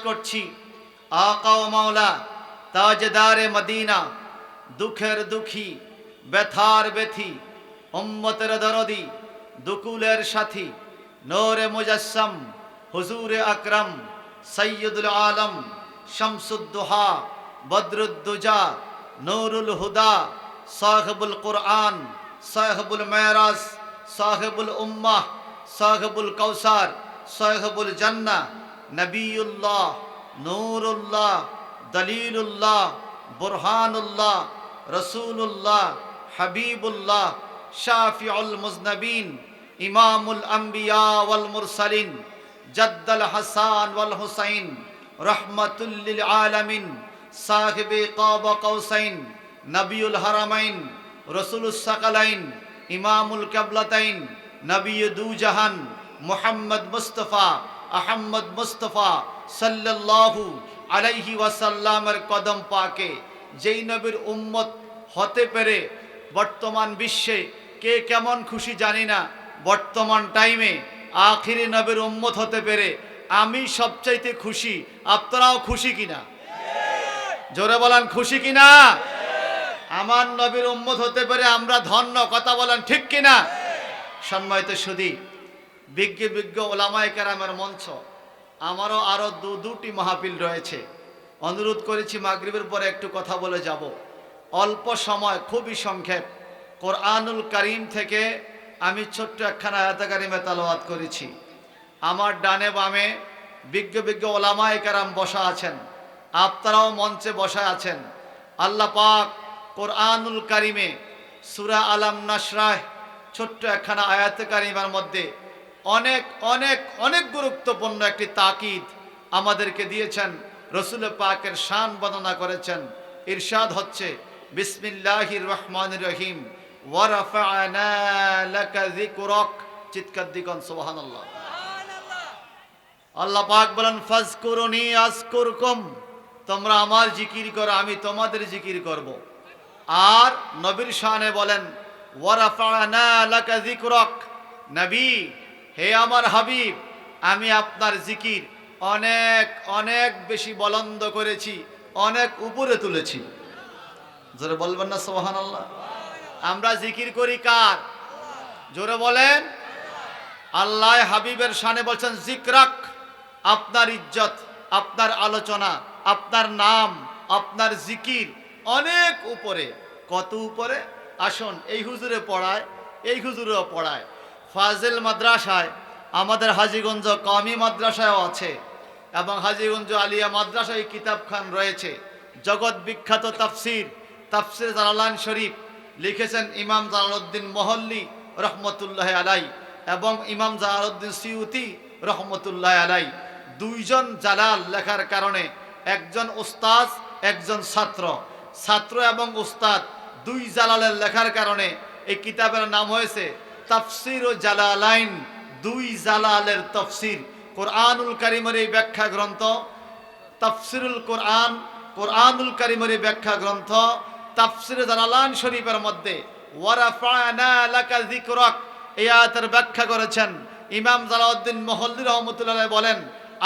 করছি আকা ও মাওলা তাজদারে মদিনা, দুঃখের দুঃখী ব্যথার ব্যথী উম্মতের দরদি দুকুলের সাথী নূরে মুজাসসাম হুজুরে আকরাম সৈয়দুল আলম শামসুদ্দোহা বদরুদ্দুজা নূরুল হুদা সাহিবুল কুরআন সাহিবুল মেরাজ সাহিবুল উম্মাহ সাহিবুল কৌসার সাহিবুল জান্নাহ নবিউল্লাহ নূরুল্লাহ দলিলুল্লাহ বুরহানুল্লাহ রসুলুল্লাহ হাবিবুল্লাহ শাফিউল মুজনবিন ইমামুল আম্বিয়া ওয়াল মুরসালিন জদ্দুল হাসান ওয়াল হুসাইন রহমাতুল লিল আলামিন সাহিবে কাবা কৌসাইন নবিউল হারামাইন রসুলুস সাকালাইন ইমামুল কিবলাতাইন নবী দু জাহান মুহাম্মদ মুস্তাফা আহমদ মুস্তাফা সাল্লাল্লাহু আলাইহি ওয়াসাল্লামের কদম পাকে যেই নবীর উম্মত হতে পেরে বর্তমান বিশ্বে কে কেমন খুশি জানি না, বর্তমান টাইমে আখিরি নবীর উম্মত হতে পেরে আমি সবচাইতে খুশি। আপনারাও খুশি কিনা? জোরে বলেন খুশি কিনা? আমার নবীর উম্মত হতে পেরে আমরা ধন্য, কথা বলেন ঠিক কিনা? সম্মানিত সুধী, বিজ্ঞ বিজ্ঞ ওলামায়ে কেরামের মঞ্চ, আমারও আরো দুটি মাহফিল রয়েছে। অনুরোধ করেছি মাগরিবের পরে একটু কথা বলে যাব। অল্প সময়, খুবই সংক্ষেপ। কোরআনুল কারীম থেকে আমি ছোট্ট একখানা আয়াতে কারিমে তেলাওয়াত করেছি। আমার ডানে বামে বিজ্ঞ বিজ্ঞ ওলামায়ে কেরাম বসা আছেন, আপনারাও মঞ্চে বসা আছেন। আল্লাহ পাক কোরআনুল কারীমে সূরা আলাম নাশরাহ ছোট্ট একখানা আয়াতে কারিমার মধ্যে অনেক অনেক অনেক গুরুত্বপূর্ণ একটি তাকিদ আমাদেরকে দিয়েছেন। রসুল পাকের শান বর্ণনা করেছেন। ইরশাদ হচ্ছে বিসমিল্লাহির রহমানির রহিম ওয়া রাফা'না লাকা যিকরাক। চিৎকার দিগন সুবহানাল্লাহ। আল্লাহ পাক বলেন ফাজকুরুনি আযকুরকুম, তোমরা আমার জিকির করো, আমি তোমাদের জিকির করব। আর নবীর শানে বলেন ওয়া রাফা'না লাকা যিকরাক, নবী হে আমার হাবিব, আমি আপনার জিকির অনেক অনেক বেশি বুলন্দ করেছি, অনেক উপরে তুলেছি। জোরে বলবেন না সুবহানাল্লাহ? আমরা জিকির করি কার? জোরে বলেন। আল্লাহ হাবিবের শানে বলছেন জিকরাক, আপনার ইজ্জত, আপনার আলোচনা, আপনার নাম, আপনার জিকির অনেক উপরে। কত উপরে? আসুন, এই হুজুরে পড়ায়, এই হুজুরেও পড়ায়। ফাজিল মাদ্রাসায়, আমাদের হাজীগঞ্জ কওমি মাদ্রাসায়ও আছে এবং হাজীগঞ্জ আলিয়া মাদ্রাসায় কিতাবখান রয়েছে। জগৎ বিখ্যাত তাফসির, তাফসির জালালান শরীফ লিখেছেন ইমাম জালালউদ্দিন মহল্লি রহমতুল্লাহ আলাই এবং ইমাম জালালউদ্দিন সিউতি রহমতুল্লাহ আলাই। দুইজন জালাল লেখার কারণে, একজন উস্তাদ একজন ছাত্র, ছাত্র এবং উস্তাদ দুই জালালের লেখার কারণে এই কিতাবের নাম হয়েছে তাফসির ও জালালাইন, দুই জালালের তফসির। কোরআনুল কারীমের এই ব্যাখ্যা গ্রন্থ তাফসিরুল কোরআন, কোরআনুল কারীমের এই ব্যাখ্যা গ্রন্থ তাফসির জালালান শরীফের মধ্যে ওয়া রাফা'না লাকা যিকরাক এই আয়াতের ব্যাখ্যা করেছেন ইমাম জালালউদ্দিন মহল্লি রহমাতুল্লাহ আলাইহি। বলেন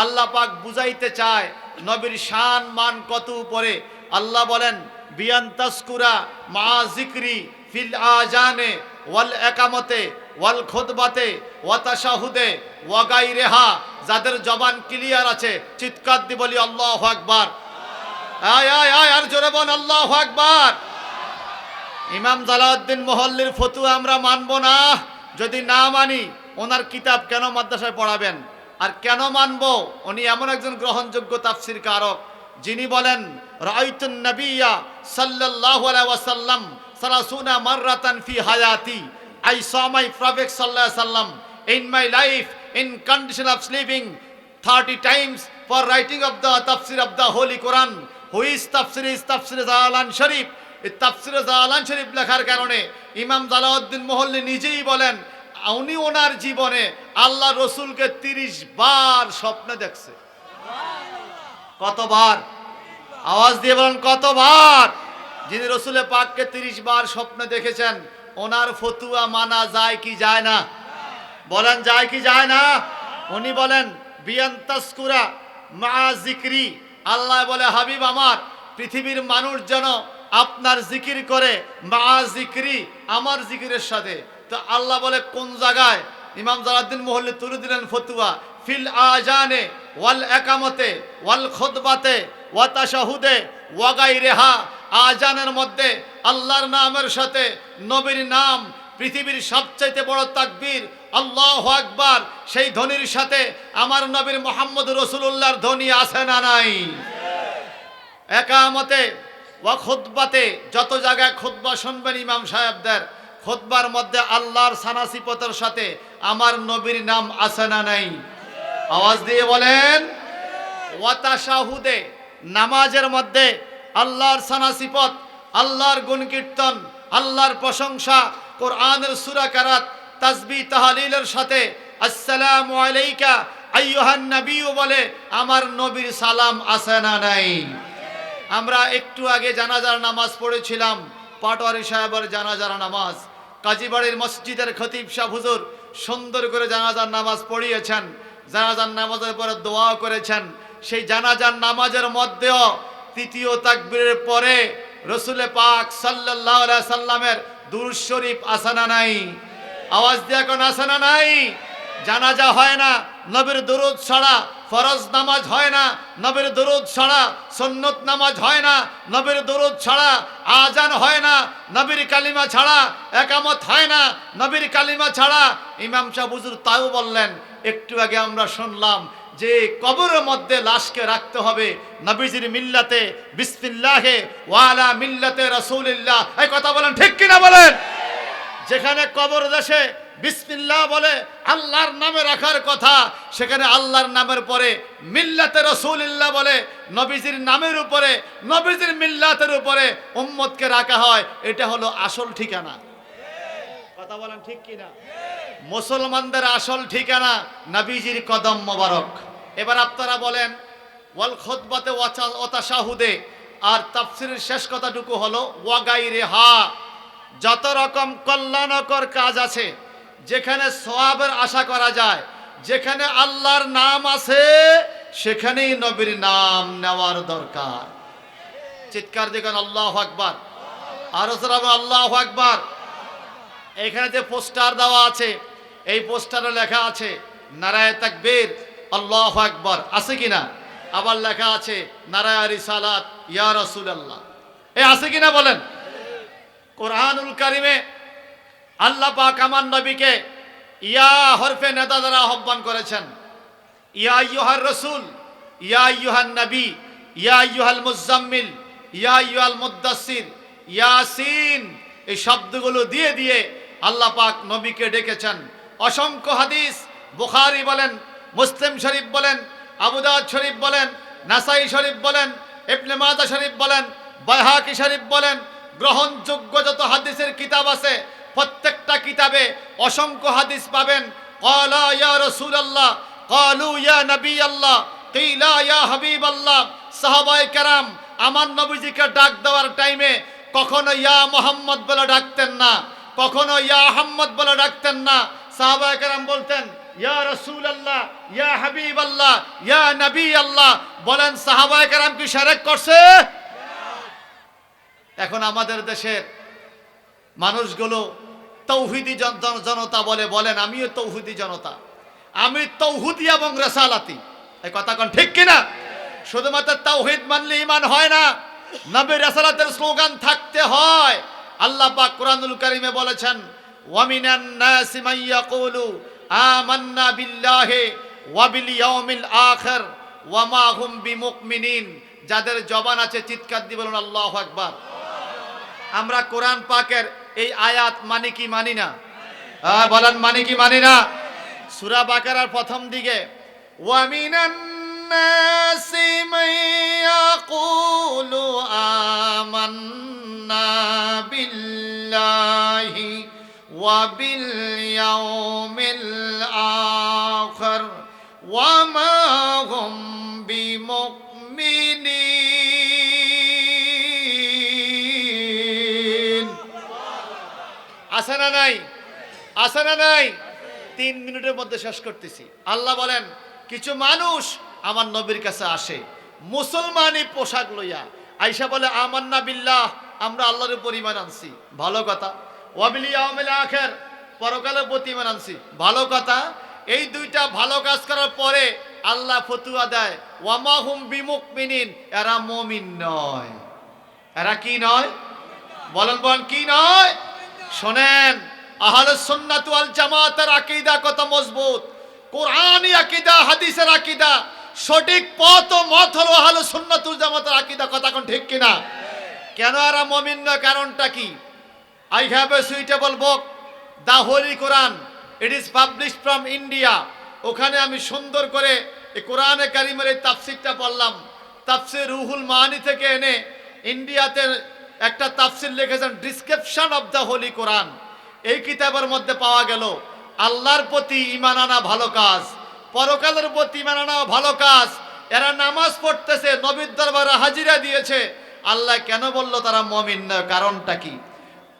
আল্লাহ পাক বুঝাইতে চায় নবীর শান মান কত উপরে। আল্লাহ বলেন বিয়ান তাসকুরা মা যিকরি ফিল আজানে ওয়াল একামতে ওয়াল খুতবাতে ওয়া তাশাহুদে ওয়া গায়রিহা, যাদের জবান ক্লিয়ার আছে চিৎকার দিয়ে বলি আল্লাহু আকবার। আয় আয় আয় আর জোরে বল আল্লাহু আকবার। ইমাম জালালউদ্দিন মহল্লির ফতোয়া আমরা মানব না। যদি না মানি ওনার কিতাব কেন মাদ্রাসায় পড়াবেন? আর কেন মানব? উনি এমন একজন গ্রহণযোগ্য তাফসির কারক যিনি বলেন রাআইতুন নবিয়্যা সাল্লাল্লাহু আলাইহি ওয়াসাল্লাম সালাসুনা মাররাতান ফি হায়াতি, I saw my Prophet sallallahu alaihi wasallam in my life in condition of sleeping 30 times for writing of the tafsir of the Holy Quran. Who is tafsir? Is tafsir জালালান শরীফ। এই তাফসির জালালান শরীফ লেখার কারণে ইমাম জালালউদ্দিন মহল্লি নিজেই বলেন উনি ওনার জীবনে আল্লাহ রসুলকে 30 বার স্বপ্নে দেখছে। কতবার? আওয়াজ দিয়ে বলেন কতবার? যিনি রসুলের পাককে 30 বার স্বপ্নে দেখেছেন, ওনার ফতুয়া মানা যায় কি যায় না? বলেন যায় কি যায় না? উনি বলেন বিয়ান তাসকুরা মা যিকরি, আল্লাহ বলে হাবিব আমার পৃথিবীর মানুষ যেন আপনার জিকির করে মা যিকরি, আমার জিকিরের সাথে। তো আল্লাহ বলে কোন জায়গায়? ইমাম জালালউদ্দিন মুহল্লি তুলে দিলেন ফতুয়া, ফিল আজানে ওয়াল একামতে ওয়াল খুতবাতে ওয়া তাশাহুদে ওয়া গায়রিহা। আজানের মধ্যে আল্লাহর নামের সাথে নবীর নাম, পৃথিবীর সবচাইতে বড় তাকবীর আল্লাহু আকবার, সেই ধ্বনির সাথে আমার নবীর মুহাম্মদ রাসূলুল্লাহর ধ্বনি আছে না নাই? একামতে ওয়া খুতবাতে, যত জায়গায় খুতবা শুনবেন ইমাম সাহেবদের, খুতবার মধ্যে আল্লাহর সানাসিপতের সাথে আমার নবীর নাম আছে না নাই? আওয়াজ দিয়ে বলেন। ওয়া তাশাহুদে, নামাজের মধ্যে আল্লাহর সানাসিপত, আল্লাহর গুণ কীর্তন, আল্লাহর প্রশংসা, কোরআনের সূরা কারাত, তাসবিহ তাহলিলের সাথে আসসালামু আলাইকা আইয়ুহান নবী বলে আমার নবীর সালাম আছে না নাই? আমরা একটু আগে জানাজার নামাজ পড়েছিলাম, পাটোয়ারি সাহেবের জানাজার নামাজ। কাজীবাড়ির মসজিদের খতিব সাহেব হুজুর সুন্দর করে জানাজার নামাজ পড়িয়েছেন, জানাজার নামাজের পরে দোয়া করেছেন। সেই জানাজার নামাজের মধ্যেও তৃতীয় তাকবীরের পরে রসুল পাক সাল্লাল্লাহু আলাইহি সাল্লামের দুরূদ শরীফ আছে না নাই? আওয়াজ দিয়ে কোন আছে না নাই? জানাজা হয় না নবীর দুরূদ ছাড়া, ফরজ নামাজ হয় না নবীর দুরূদ ছাড়া, সুন্নত নামাজ হয় না নবীর দুরূদ ছাড়া, আজান হয় না নবীর কালিমা ছাড়া, একামত হয় না নবীর কালিমা ছাড়া। ইমাম সাহেব হুজুর তাও বললেন, একটু আগে আমরা শুনলাম যে কবরের মধ্যে লাশকে রাখতে হবে নবীজির মিল্লাতে, বিসমিল্লাহে ওয়া আলা মিল্লাতে রাসূলিল্লাহ। এই কথা বলেন ঠিক কিনা বলেন? যেখানে কবর দেশে বিসমিল্লাহ বলে আল্লাহর নামে রাখার কথা, সেখানে আল্লাহর নামের পরে মিল্লাতে রাসূলিল্লাহ বলে নবীজির নামের উপরে, নবীজির মিল্লাতের উপরে উম্মতকে রাখা হয়। এটা হলো আসল ঠিকানা। কথা বলেন ঠিক কিনা? মুসলমানদের আসল ঠিকানা নবীজির কদম মোবারক। এবার আপনারা বলেন ওয়াল খুতবাতে ওয়া তাশাহুদে, আর তাফসীরের শেষ কথাটুকু হলো ওয়া গায়রিহা। যত রকম কল্যাণকর কাজ আছে, যেখানে সওয়াবের আশা করা যায়, যেখানে আল্লাহর নাম আছে, সেখানেই নবীর নাম নেওয়ার দরকার। চিৎকার দিবেন আল্লাহু আকবার, আর জোরে আল্লাহু আকবার। এখানে যে পোস্টার দেওয়া আছে, এই পোস্টারে লেখা আছে নারায়ে তাকবীর আল্লাহু আকবার, আছে কিনা? আবার লেখা আছে নারায়ে রিসালাত ইয়া রাসূলুল্লাহ, এই আছে কিনা বলেন? কোরআনুল কারিমে আল্লাহ পাক আমার নবীকে ইয়া হরফে নেদা দ্বারা আহ্বান করেছেন। ইয়া আইয়ুহার রাসূল, ইয়া আইয়ুহান নবী, ইয়া আইয়ুহাল মুজাম্মিল, ইয়া আইয়ুহাল মুদ্দাসসির, ইয়াসিন, এই শব্দগুলো দিয়ে দিয়ে আল্লাহ পাক নবীকে ডেকেছেন। অসংখ্য হাদিস, বুখারী বলেন, মুসলিম শরীফ বলেন, আবু দাউদ শরীফ বলেন, নাসাই শরীফ বলেন, ইবনে মাজাহ শরীফ বলেন, বাইহাকি শরীফ বলেন, গ্রহণযোগ্য যত হাদিসের কিতাব আছে প্রত্যেকটা কিতাবে অসংখ্য হাদিস পাবেন। ক্বালা ইয়া রাসূলুল্লাহ, ক্বালু ইয়া নবী আল্লাহ, কিলা ইয়া হাবিব আল্লাহ। সাহাবায়ে কেরাম আমার নবীজিকে ডাক দেওয়ার টাইমে কখনো ইয়া মুহাম্মদ বলে ডাকতেন না, কখনো ইয়া আহমদ বলে ডাকতেন না। সাহাবায়ে কেরাম বলতেন ইয়া রাসূলুল্লাহ, ইয়া হাবিব আল্লাহ, ইয়া নবী আল্লাহ। বলেন সাহাবায়ে কেরাম কি শিরক করছে? এখন আমাদের দেশের মানুষগুলো তৌহিদি জনতা বলে, বলেন আমিও তৌহিদি জনতা, আমি তৌহিদি এবং রিসালাতি। এই কথা কোন ঠিক কিনা? শুধুমাত্র তাওহীদ মানলে ঈমান হয় না, নবীর রিসালাতের স্লোগান থাকতে হয়। আল্লাহ পাক কোরআনুল কারীমে বলেছেন ওয়া মিনান নাসি মান ইয়াকুলু আমান্না বিল্লাহি ওয়া বিল ইয়াউমিল আখির ওয়া মা হুম বিমুমিনিন। যাদের জবান আছে চিৎকার দিয়ে বলুন আল্লাহু আকবার। আমরা কোরআন পাকের এই আয়াত মানি কি মানি না? বলেন মানি কি মানি না? সূরা বাকারার প্রথম দিকে ওয়া মিনান নাসি মান ইয়াকুলু আমান্না বিল্লাহি ওয়া বিল ইয়াউমিল আখির ওয়া মা হুম বিমুমিনিন। আছে না নাই? আছে না নাই? 3 মিনিটের মধ্যে শেষ করতেছি। আল্লাহ বলেন কিছু মানুষ আমার নবীর কাছে আসে মুসলমানি পোশাক লইয়া, আইসা বলে আমান্না বিল্লাহ, আমরা আল্লাহর উপর ঈমান আনছি, ভালো কথা। ওয়াবিল ইয়াউমিল আখির, পরকালের প্রতি ঈমান আনছি, ভালো কথা। এই দুইটা ভালো কাজ করার পরে আল্লাহ ফতুয়া দেয় ওয়ামা হুম বিমুমিনিন, এরা মুমিন নয়। এরা কি নয়? বলেন বলেন, কি নয়? শোনেন, আহলুস সুন্নাত ওয়াল জামাতের আকীদা কত মজবুত, কোরআনী আকীদা, হাদিসের আকীদা, সঠিক পথ ও মত হলো আহলুস সুন্নাত ওয়াল জামাতের আকীদা। কথা কোন ঠিক কিনা? কেন এরা মুমিন নয়? কারণটা কি? I have a suitable book, the Holy Quran. It is published from India. ওখানে আমি সুন্দর করে এই কোরআনে কারিমের এই তাফসিরটা পড়লাম। তাফসির রুহুল মানি থেকে এনে ইন্ডিয়াতে একটা তাফসির লিখেছেন, ডিসক্রিপশন অফ দ্য হোলি কোরআন। এই কিতাবের মধ্যে পাওয়া গেল আল্লাহর প্রতি ঈমান আনা ভালো কাজ, পরকালের প্রতি ঈমান আনা ভালো কাজ। এরা নামাজ পড়তেছে, নবীর দরবারে হাজিরা দিয়েছে, আল্লাহ কেন বলল তারা মুমিন নয়? কারণটা কি?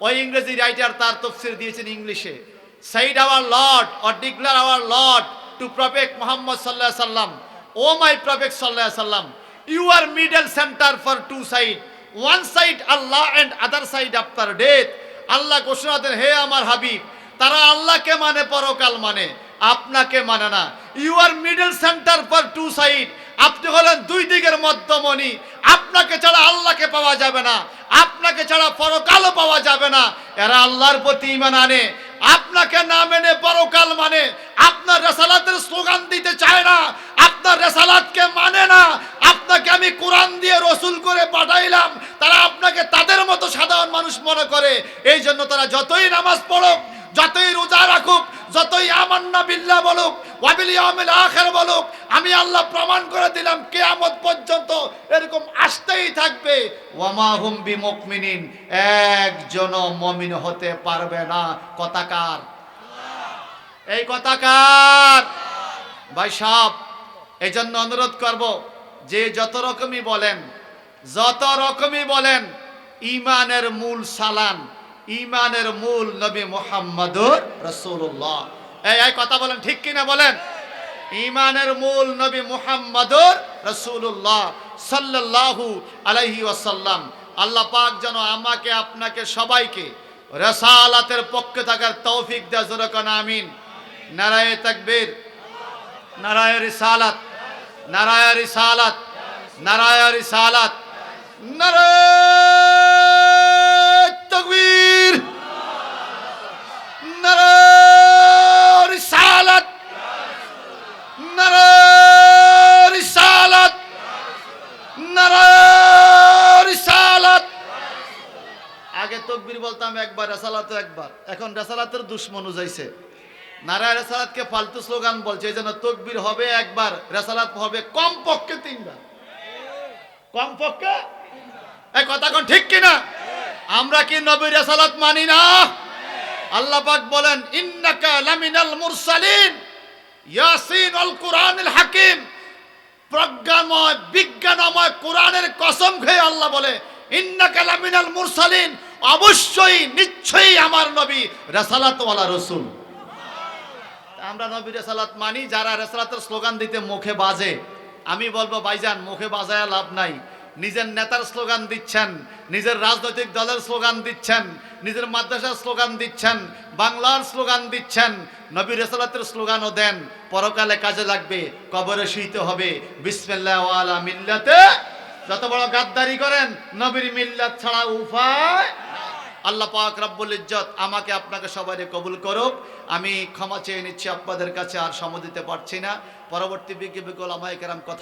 ওই ইংরেজি রাইটার তার তাফসীর দিয়েছেন ইংলিশে। said our Lord or declare our Lord to Prophet Muhammad sallallahu alaihi wasallam, O my Prophet sallallahu alaihi wasallam, you are middle center for two side, one side Allah and other side after death. আল্লাহ ঘোষণা দেন, হে আমার হাবিব, তারা আল্লাহকে মানে, পরকাল মানে, আপনাকে মানে না। You are middle centre for two side, আপনি হলেন দুই দিকের মধ্যমণি। আপনাকে ছাড়া আল্লাহকে পাওয়া যাবে না, আপনাকে ছাড়া পরকালও পাওয়া যাবে না। এরা আল্লাহর প্রতি ঈমান আনে, আপনাকে না মেনে পরকাল মানে, আপনার রিসালাতের স্লোগান দিতে চায় না, আপনার রিসালাতকে মানে না। আপনাকে আমি কোরআন দিয়ে রসুল করে পাঠাইলাম, তারা আপনাকে তাদের মতো সাধারণ মানুষ মনে করে। এই জন্য তারা যতই নামাজ পড়ুক, যতই রোজা রাখুক, যতই আমান্না বিল্লাহ বলুক, ওয়াবিল ইয়াউমিল আখির বলুক, আমি আল্লাহ প্রমাণ করে দিলাম কিয়ামত পর্যন্ত এরকম আসতেই থাকবে। ওয়ামা হুম বিমুমিনিন, একজনও মুমিন হতে পারবে না। কথাকার? এই কথাকার? ভাই সাহেব, এই জন্য অনুরোধ করব, যে যত রকমই বলেন, ঈমানের মূল সালান, ঈমানের মূল নবী মুহাম্মদুর রাসূলুল্লাহ। এই কথা বলেন ঠিক কিনা? বলেন। ঈমানের মূল নবী মুহাম্মদুর রাসূলুল্লাহ সাল্লাল্লাহু আলাইহি ওয়াসাল্লাম। আল্লাহ পাক যেন আমাকে, আপনাকে, সবাইকে রিসালাতের পক্ষে থাকার তৌফিক দেয়। জোরে কোন আমিন। নারায়ে তাকবীর, নারায়ে রিসালাত, নারায়ে রিসালাত, নারায়ে রিসালাত, নারায়ে তাকবীর, নারায়ে রিসালাত, নারায়ে রিসালাত, নারায়ে রিসালাত। আগে তাকবীর বলতাম একবার, রিসালাতও একবার, এখন রিসালাতের দুশমন যাইছে, নারায়ে রিসালাতকে ফালতু স্লোগান বলছে। এই জন্য তাকবীর হবে একবার, রিসালাত হবে কমপক্ষে তিনবার, কমপক্ষে। এই কথা কোন ঠিক কিনা? আমরা কি নবীর রিসালাত মানি না? আল্লাহ পাক বলেন, ইন্নাকা লামিনাল মুরসালিন, ইয়াসিন আল কুরআনুল হাকিম। প্রজ্ঞাময়, বিজ্ঞানময় কোরআনের কসম খেয়ে আল্লাহ বলে, ইন্নাকা লামিনাল মুরসালিন, অবশ্যই, নিশ্চয়ই আমার নবী রিসালাতওয়ালা রাসূল। আমরা নবীর রিসালাত মানি। যারা রিসালাতের স্লোগান দিতে মুখে বাজে, আমি বলবো ভাইজান, মুখে বাজায়া লাভ নাই। নিজের নেতার স্লোগান দিচ্ছেন, নিজের রাজনৈতিক দলের স্লোগান দিচ্ছেন, নিজের মাদ্রাসার স্লোগান দিচ্ছেন, বাংলার স্লোগান দিচ্ছেন, নবীর রিসালাতের স্লোগানও দেন, পরকালে কাজে লাগবে, কবরে শুইতে হবে। বিসমিল্লাহ ওয়ালা মিল্লাতে, যত বড় গাদ্দারি করেন, নবীর মিল্লাত ছাড়া উপায়। আল্লাহ পাক রব্বুল ইজ্জত আমাকে, আপনাকে সবাইকে কবুল করুক। আমি ক্ষমা চেয়ে নিচ্ছি আপনাদের কাছে, আর সময় দিতে পারছি না। পরবর্তী বিজ্ঞ ওলামায়ে কেরাম কথা